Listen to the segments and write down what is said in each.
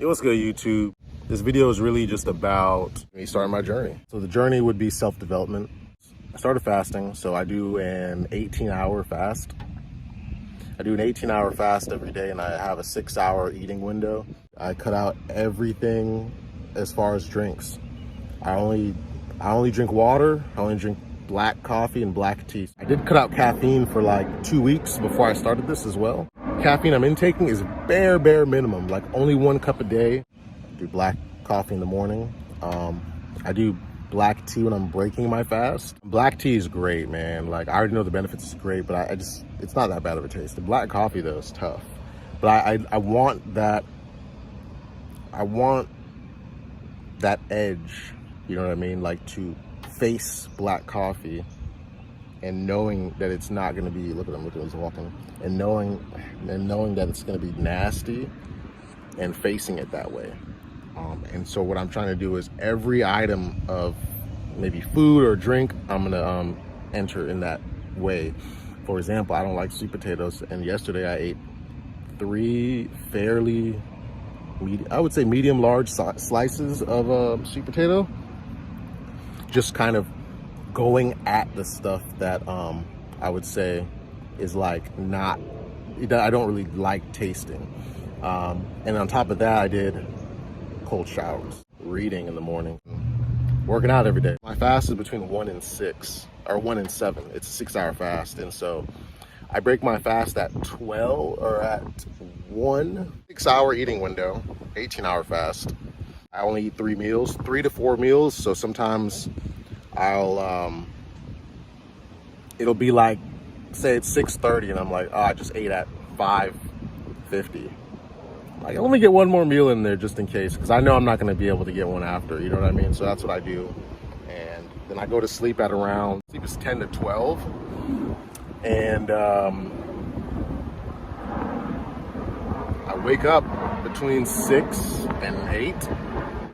Yo, what's good, YouTube? This video is really just about me starting my journey. So the journey would be self-development. I started fasting, so I do an 18-hour fast. I do an 18-hour fast every day, and I have a 6-hour eating window. I cut out everything as far as drinks. I only drink water. I only drink black coffee and black tea. I did cut out caffeine for like 2 weeks before I started this as well. Caffeine I'm intaking is bare minimum, like only 1 cup a day. I do black coffee in the morning. I do black tea when I'm breaking my fast. Black tea is great, man. Like, I already know the benefits is great, but it's not that bad of a taste. The black coffee though is tough. But I want that edge, you know what I mean? Like, to face black coffee and knowing that it's not gonna be, look at him, he's walking, and knowing that it's gonna be nasty and facing it that way. And so what I'm trying to do is every item of maybe food or drink, I'm gonna enter in that way. For example, I don't like sweet potatoes, and yesterday I ate 3 fairly I would say medium large slices of sweet potato, just kind of going at the stuff that I would say is like I don't really like tasting. And on top of that, I did cold showers, reading in the morning, working out every day. My fast is between 1 and 6 or 1 and 7. It's a 6-hour fast, and so I break my fast at 12 or at 1. 6-hour eating window, 18-hour fast. I only eat 3 meals, 3 to 4 meals. So sometimes it'll be like, say it's 6:30 and I'm like, oh, I just ate at 5:50. Like, let me get 1 more meal in there just in case, because I know I'm not going to be able to get one after, you know what I mean? So that's what I do. And then I go to sleep at around, sleep is 10 to 12. And I wake up between 6 and 8.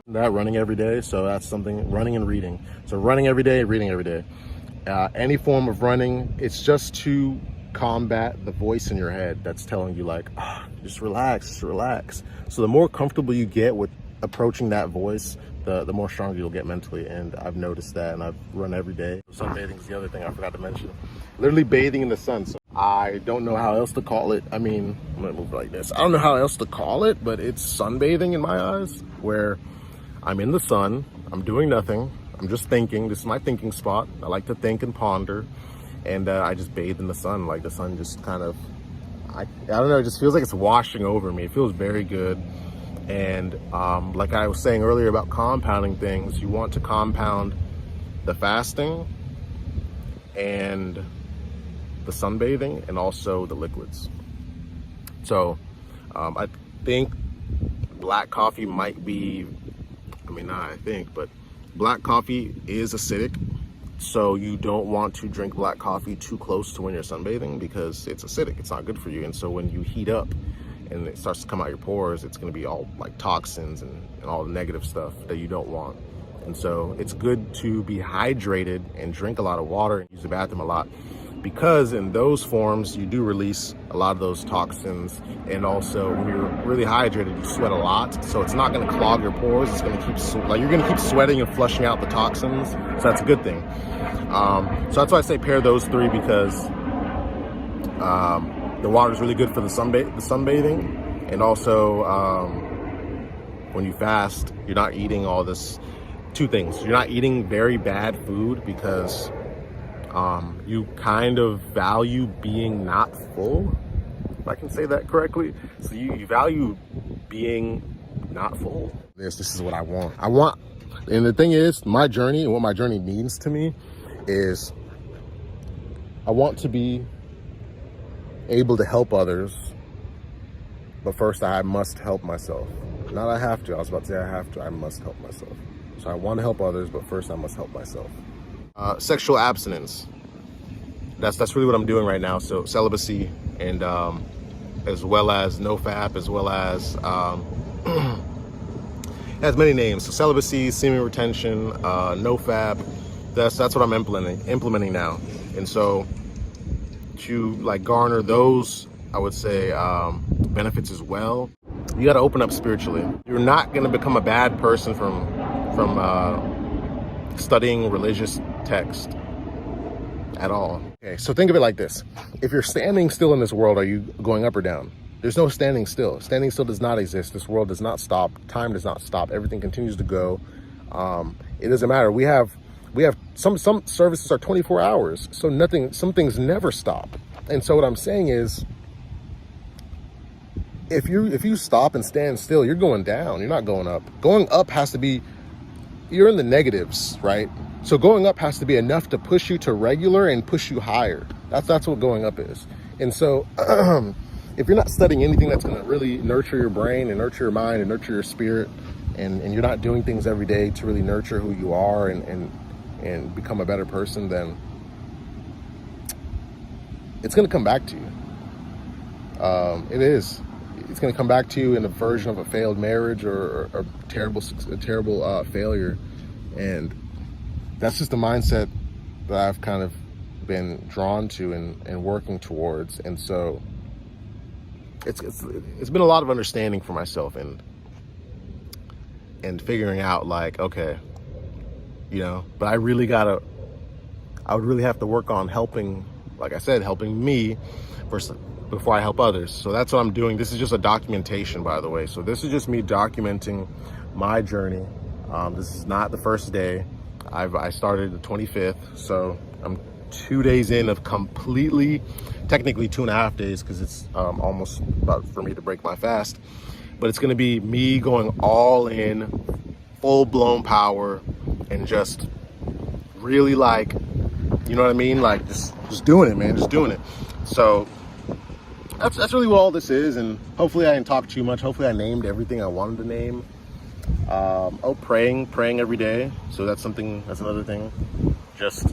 That running every day, so that's something, running and reading. So running every day, reading every day. Any form of running, it's just to combat the voice in your head that's telling you like, oh, just relax. So the more comfortable you get with approaching that voice, the more stronger you'll get mentally. And I've noticed that, and I've run every day. Sunbathing is the other thing I forgot to mention. Literally bathing in the sun. So I don't know how else to call it. I mean, I'm gonna move like this. I don't know how else to call it, but it's sunbathing in my eyes, where I'm in the sun, I'm doing nothing, I'm just thinking. This is my thinking spot. I like to think and ponder, and I just bathe in the sun. Like, the sun just kind of, I don't know, it just feels like it's washing over me. It feels very good. And like I was saying earlier about compounding things, you want to compound the fasting and the sunbathing and also the liquids. So I think black coffee might be, I mean, not I think, but black coffee is acidic. So you don't want to drink black coffee too close to when you're sunbathing, because it's acidic. It's not good for you. And so when you heat up and it starts to come out your pores, it's going to be all like toxins and all the negative stuff that you don't want. And so it's good to be hydrated and drink a lot of water and use the bathroom a lot, because in those forms you do release a lot of those toxins. And also when you're really hydrated, you sweat a lot, so it's not going to clog your pores. It's going to keep, like, you're going to keep sweating and flushing out the toxins, so that's a good thing. So that's why I say pair those 3, because the water is really good for the sunbathing, and also when you fast, you're not eating all this. 2 things: you're not eating very bad food, because you kind of value being not full, if I can say that correctly. So you value being not full. This is what I want. And the thing is, my journey and what my journey means to me is I want to be able to help others, but first I must help myself. Not I have to, I was about to say I have to, I must help myself. So I want to help others, but first I must help myself. Sexual abstinence. That's really what I'm doing right now. So celibacy, and as well as NoFap, as well as it has many names. So celibacy, semen retention, NoFap. That's what I'm implementing now. And so to like garner those, I would say benefits as well, You got to open up spiritually. You're not going to become a bad person from studying religious text at all. Okay, so think of it like this. If you're standing still in this world, are you going up or down? There's no standing still. Standing still does not exist. This world does not stop. Time does not stop. Everything continues to go. It doesn't matter. We have some services are 24 hours. So some things never stop. And so what I'm saying is, if you stop and stand still, you're going down. You're not going up. Going up has to be, you're in the negatives, right? So going up has to be enough to push you to regular and push you higher. That's what going up is. And so if you're not studying anything that's going to really nurture your brain and nurture your mind and nurture your spirit, and you're not doing things every day to really nurture who you are and become a better person, then it's going to come back to you. It is. It's going to come back to you in a version of a failed marriage or a terrible failure. And that's just the mindset that I've kind of been drawn to and working towards. And so it's been a lot of understanding for myself and figuring out, like, okay, but I would really have to work on helping, like I said, helping me first before I help others. So that's what I'm doing. This is just a documentation, by the way. So this is just me documenting my journey. This is not the first day. I started the 25th, so I'm 2 days in of completely, technically 2.5 days, because it's almost about for me to break my fast. But it's gonna be me going all in, full-blown power, and just really, like, you know what I mean? Like just doing it, man, just doing it. So that's really what all this is. And hopefully I didn't talk too much. Hopefully I named everything I wanted to name. Praying every day. So that's another thing. Just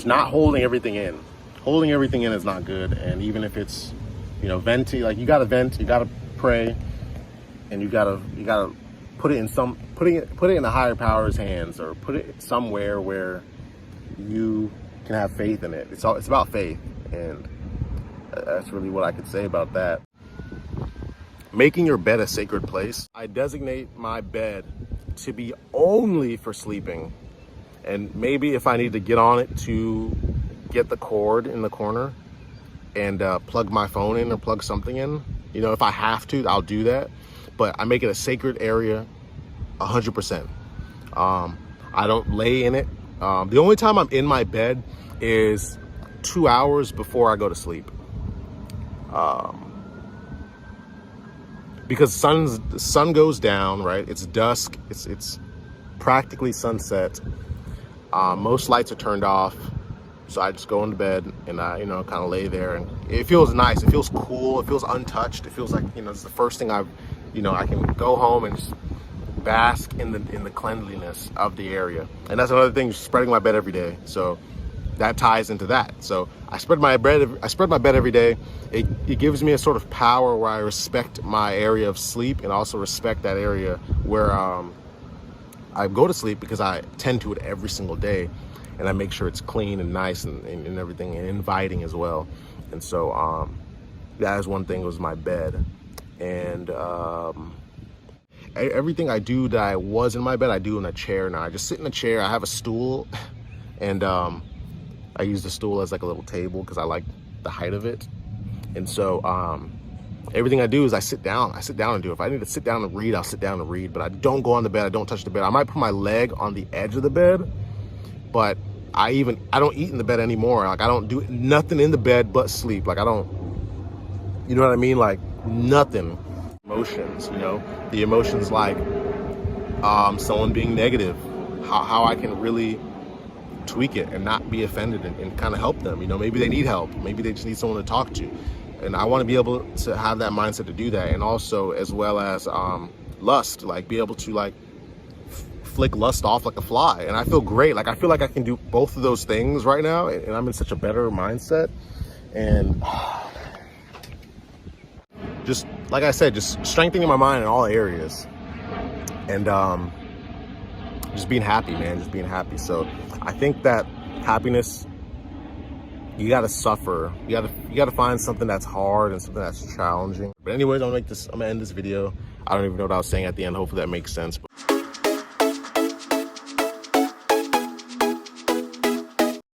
not holding everything in. Holding everything in is not good. And even if it's, venting, like, you gotta vent, you gotta pray, and you gotta put it in a higher power's hands, or put it somewhere where you can have faith in it. It's about faith, and that's really what I could say about that. Making your bed a sacred place. I designate my bed to be only for sleeping. And maybe if I need to get on it to get the cord in the corner and plug my phone in or plug something in, if I have to, I'll do that. But I make it a sacred area 100%. I don't lay in it. The only time I'm in my bed is 2 hours before I go to sleep. Because the sun goes down, right? It's dusk. It's practically sunset. Most lights are turned off, so I just go into bed and I, kind of lay there, and it feels nice. It feels cool. It feels untouched. It feels like, it's the first thing I can go home and just bask in the cleanliness of the area. And that's another thing, spreading my bed every day. So that ties into that. So I spread my bed every day. It gives me a sort of power where I respect my area of sleep, and also respect that area where I go to sleep, because I tend to it every single day, and I make sure it's clean and nice and everything, and inviting as well. And so that is one thing, was my bed. And everything I do that I was in my bed, I do in a chair now. I just sit in a chair. I have a stool, and I use the stool as like a little table because I like the height of it. And so everything I do is I sit down and do it. If I need to sit down and read, I'll sit down and read, but I don't go on the bed. I don't touch the bed. I might put my leg on the edge of the bed, but I don't eat in the bed anymore. Like, I don't do nothing in the bed but sleep. Like, I don't, you know what I mean? Like, nothing. Emotions, the emotions, like someone being negative, how I can really tweak it and not be offended, and kind of help them. Maybe they need help. Maybe they just need someone to talk to. And I want to be able to have that mindset to do that. And also, as well as lust, like, be able to, like, flick lust off like a fly. And I feel great. Like, I feel like I can do both of those things right now, and I'm in such a better mindset. And just, like I said, just strengthening my mind in all areas. And just being happy, man, just being happy. So I think that happiness you gotta suffer. You gotta find something that's hard and something that's challenging. But anyways, I'm gonna end this video. I don't even know what I was saying at the end. Hopefully that makes sense.